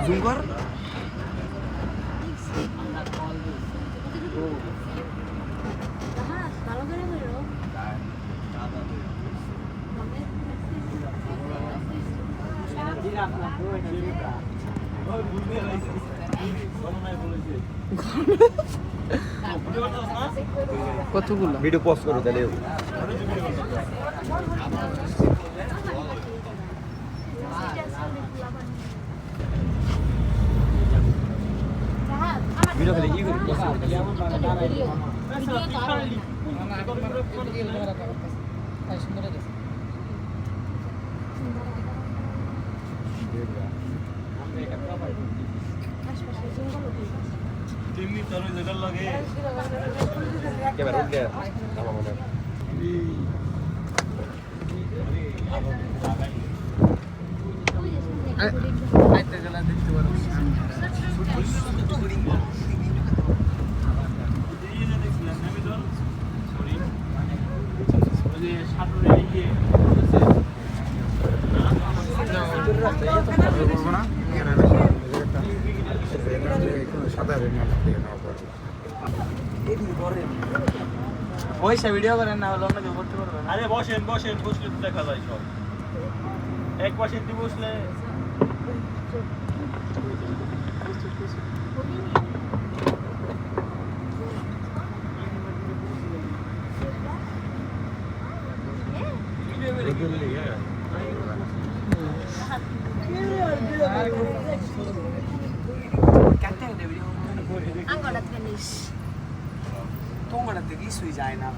zoom কর কতগুলো video post করো তাহলে ভিডিও খালি কি করি তিননি তোর যেটা লাগে ক্যামেরা উঠে আমার মনে আইতে গেলে দেখতে পারো দেখছিলাম আমি ধর সরি ওই যে সাঁতরে গিয়ে পয়সা ভিডিও করেন না হলে অন্য কেউ করতে পারবে না আরে বসেন বসেন বসলে তো দেখা যায় সব এক পাশে দিয়ে বসলে তোমার কিছুই যায় না